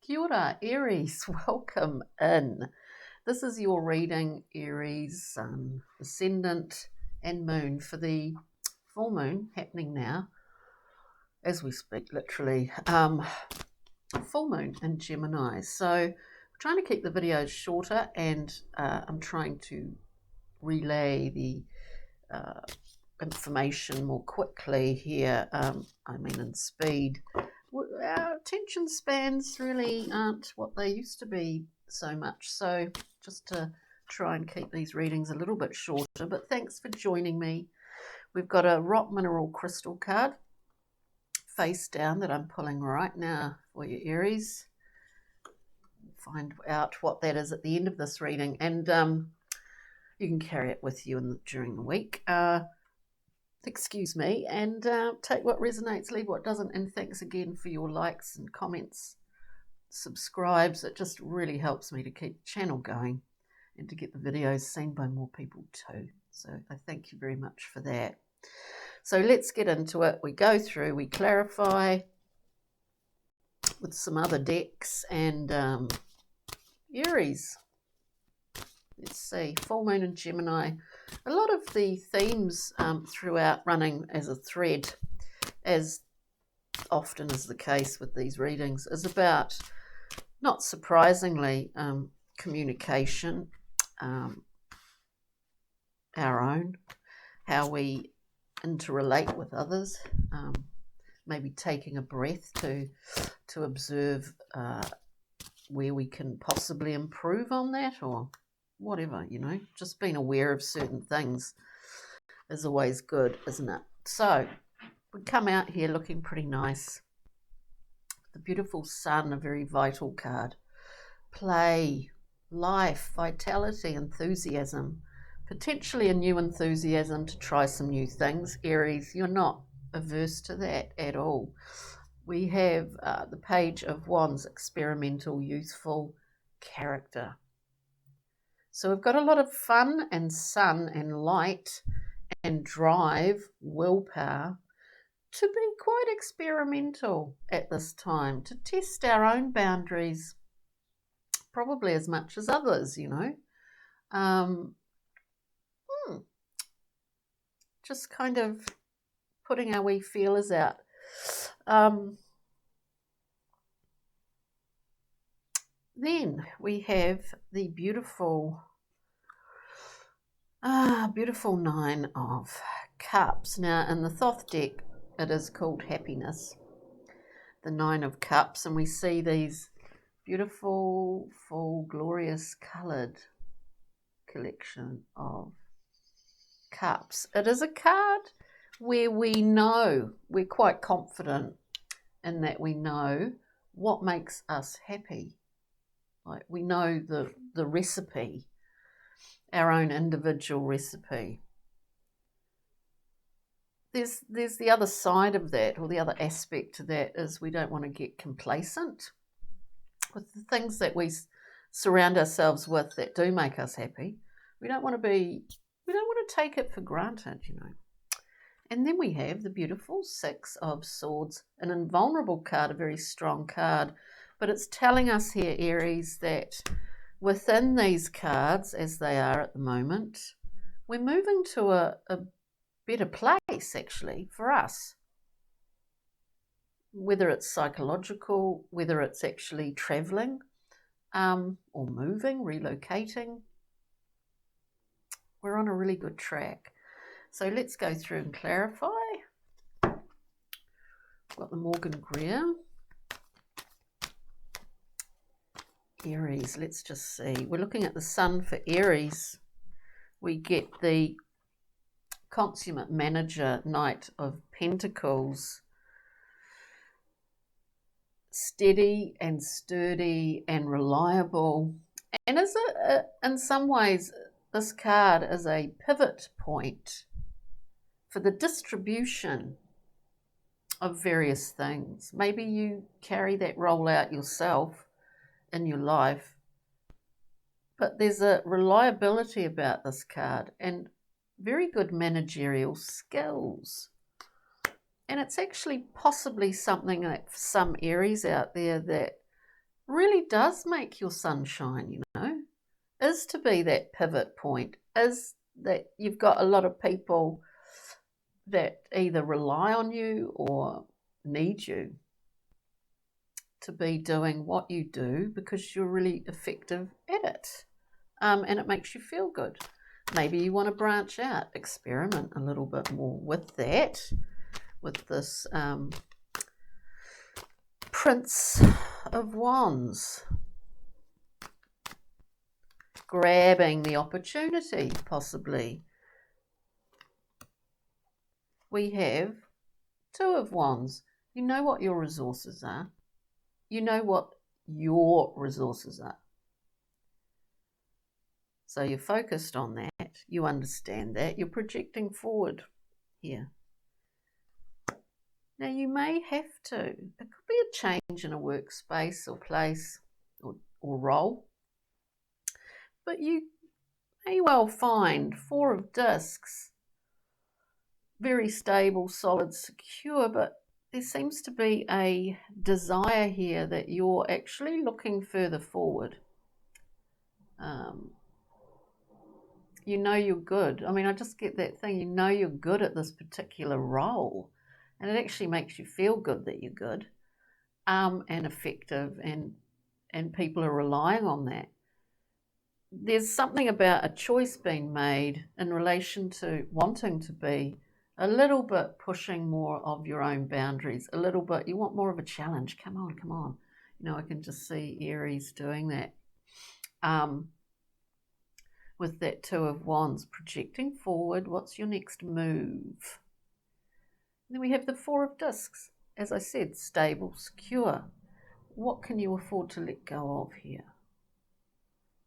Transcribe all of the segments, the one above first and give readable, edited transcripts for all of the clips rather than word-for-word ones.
Kia ora, Aries, welcome in. This is your reading, Aries, Sun, Ascendant and Moon for the full moon happening now, as we speak, literally. Full moon in Gemini. So I'm trying to keep the videos shorter and I'm trying to relay the information more quickly here, in speed. Our attention spans really aren't what they used to be so much, so just to try and keep these readings a little bit shorter. But thanks for joining me. We've got a rock mineral crystal card face down that I'm pulling right now for you, Aries. Find out what that is at the end of this reading, and you can carry it with you during the week. Excuse me, and take what resonates, leave what doesn't, and thanks again for your likes and comments, subscribes. It just really helps me to keep the channel going and to get the videos seen by more people too. So I thank you very much for that. So let's get into it. We go through, we clarify with some other decks, and Aries. Let's see, full moon in Gemini. A lot of the themes throughout running as a thread, as often is the case with these readings, is about, not surprisingly, communication, our own, how we interrelate with others, maybe taking a breath to observe where we can possibly improve on that, or whatever, just being aware of certain things is always good, isn't it? So we come out here looking pretty nice. The beautiful sun, a very vital card. Play, life, vitality, enthusiasm, potentially a new enthusiasm to try some new things. Aries, you're not averse to that at all. We have the Page of Wands, experimental, youthful character. So we've got a lot of fun and sun and light and drive, willpower, to be quite experimental at this time, to test our own boundaries, probably as much as others, just kind of putting our wee feelers out. Then we have the beautiful Nine of Cups. Now, in the Thoth deck, it is called Happiness, the Nine of Cups, and we see these beautiful, full, glorious coloured collection of cups. It is a card where we know, we're quite confident in that we know what makes us happy. Like, we know the recipe, our own individual recipe. There's the other side of that, or the other aspect to that, is we don't want to get complacent with the things that we surround ourselves with that do make us happy. We don't want to take it for granted, And then we have the beautiful Six of Swords, an invulnerable card, a very strong card. But it's telling us here, Aries, that within these cards, as they are at the moment, we're moving to a better place, actually, for us. Whether it's psychological, whether it's actually travelling, or moving, relocating, we're on a really good track. So let's go through and clarify. We've got the Morgan Greer. Aries, let's just see. We're looking at the sun for Aries. We get the consummate manager, Knight of Pentacles. Steady and sturdy and reliable. And is it, in some ways, this card is a pivot point for the distribution of various things. Maybe you carry that role out yourself in your life, but there's a reliability about this card and very good managerial skills. And it's actually possibly something that for some Aries out there that really does make your sunshine, is to be that pivot point, is that you've got a lot of people that either rely on you or need you to be doing what you do because you're really effective at it. And it makes you feel good. Maybe you want to branch out, experiment a little bit more with that, with this Prince of Wands, grabbing the opportunity, possibly. We have Two of Wands. You know what your resources are. You know what your resources are. So you're focused on that. You understand that. You're projecting forward here. Now you may have to. It could be a change in a workspace or place or role. But you may well find Four of Discs. Very stable, solid, secure, but there seems to be a desire here that you're actually looking further forward. You know you're good. I mean, I just get that thing, you know you're good at this particular role, and it actually makes you feel good that you're good and effective, and people are relying on that. There's something about a choice being made in relation to wanting to be a little bit pushing more of your own boundaries, a little bit. You want more of a challenge. Come on, come on. I can just see Aries doing that. With that Two of Wands, projecting forward. What's your next move? And then we have the Four of Discs. As I said, stable, secure. What can you afford to let go of here?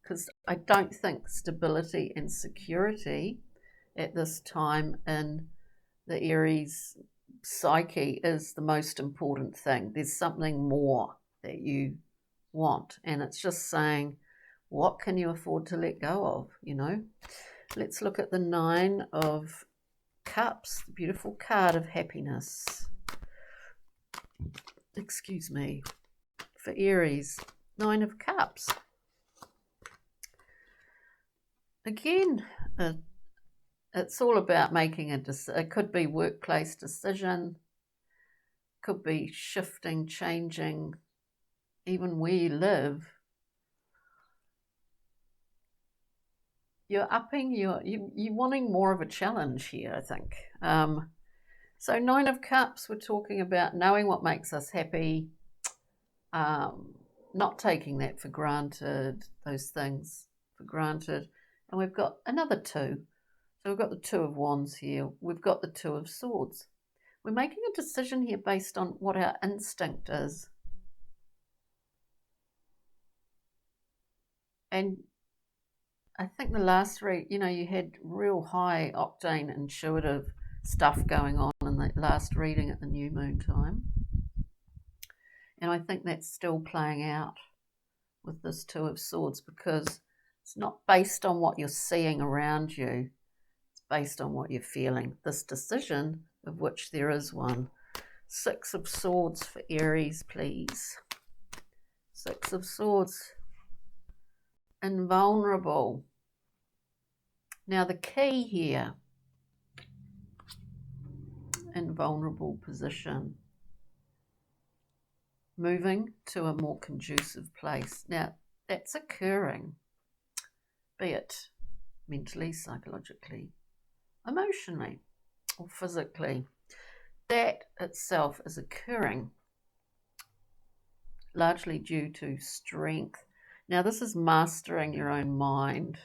Because I don't think stability and security at this time in the Aries psyche is the most important thing. There's something more that you want, and it's just saying, what can you afford to let go of? Let's look at the Nine of Cups, the beautiful card of happiness. Excuse me. For Aries, Nine of Cups. Again, it's all about making a decision. It could be workplace decision, could be shifting, changing, even where you live. You're upping, you're wanting more of a challenge here, I think. So Nine of Cups, we're talking about knowing what makes us happy, not taking that for granted, those things for granted. And we've got another two. So we've got the Two of Wands here. We've got the Two of Swords. We're making a decision here based on what our instinct is. And I think the last read, you had real high octane intuitive stuff going on in the last reading at the new moon time. And I think that's still playing out with this Two of Swords, because it's not based on what you're seeing around you. It's based on what you're feeling. This decision, of which there is one. Six of Swords for Aries, please. Six of Swords. Invulnerable. Now the key here, invulnerable position. Moving to a more conducive place. Now that's occurring, be it mentally, psychologically, emotionally, or physically. That itself is occurring largely due to strength. Now this is mastering your own mind,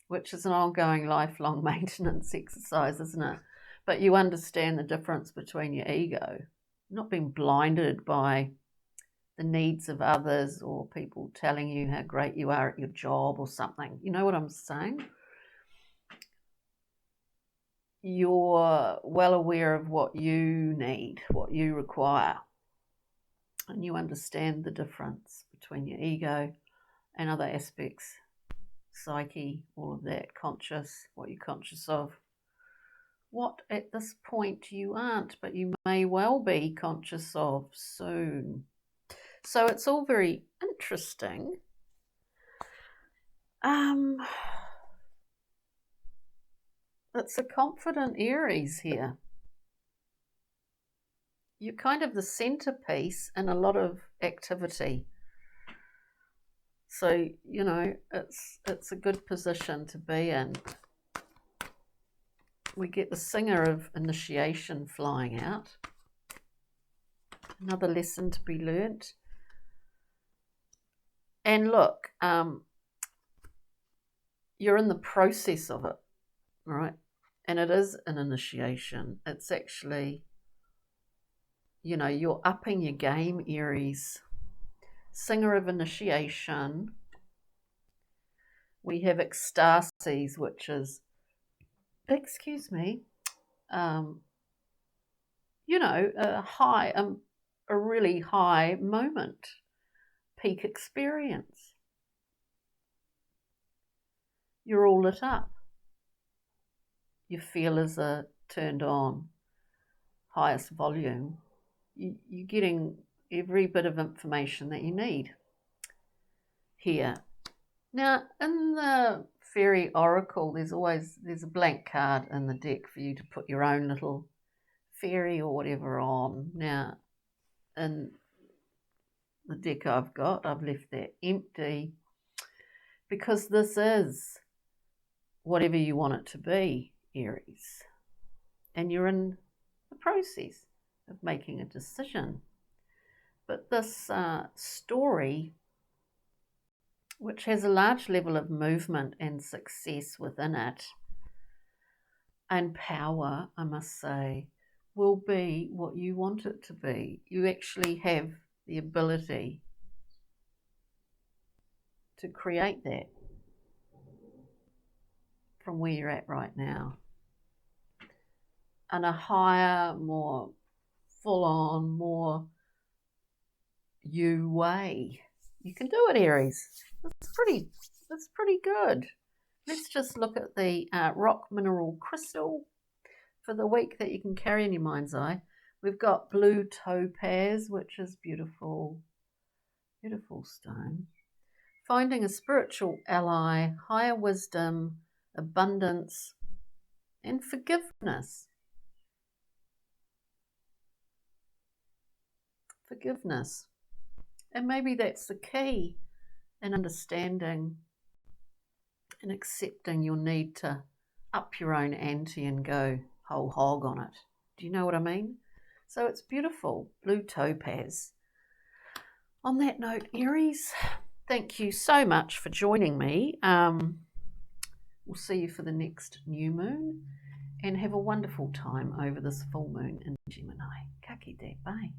which is an ongoing lifelong maintenance exercise, isn't it? But you understand the difference between your ego, not being blinded by the needs of others or people telling you how great you are at your job or something. You know what I'm saying? You're well aware of what you need, what you require, and you understand the difference between your ego and other aspects, psyche, all of that, conscious, what you're conscious of. What at this point you aren't, but you may well be conscious of soon. So it's all very interesting. It's a confident Aries here. You're kind of the centerpiece in a lot of activity. So, you know, it's a good position to be in. We get the singer of initiation flying out. Another lesson to be learnt. And look, you're in the process of it, right? And it is an initiation. It's actually, you know, you're upping your game, Aries. Singer of initiation. We have ecstasies, which is, excuse me, you know, a really high moment, peak experience. You're all lit up. Your feelers are turned on, highest volume. You're getting every bit of information that you need here. Now, in the fairy oracle, there's a blank card in the deck for you to put your own little fairy or whatever on. Now, in the deck I've left that empty because this is whatever you want it to be, Aries. And you're in the process of making a decision. But this story, which has a large level of movement and success within it, and power, I must say, will be what you want it to be. You actually have the ability to create that from where you're at right now. And a higher, more full-on, more you way. You can do it, Aries. That's pretty good. Let's just look at the rock mineral crystal for the week that you can carry in your mind's eye. We've got blue topaz, which is beautiful, beautiful stone. Finding a spiritual ally, higher wisdom, abundance, and forgiveness. Forgiveness. And maybe that's the key in understanding and accepting your need to up your own ante and go whole hog on it. Do you know what I mean? So it's beautiful, blue topaz. On that note, Aries, thank you so much for joining me. We'll see you for the next new moon and have a wonderful time over this full moon in Gemini. Ka kite, bye.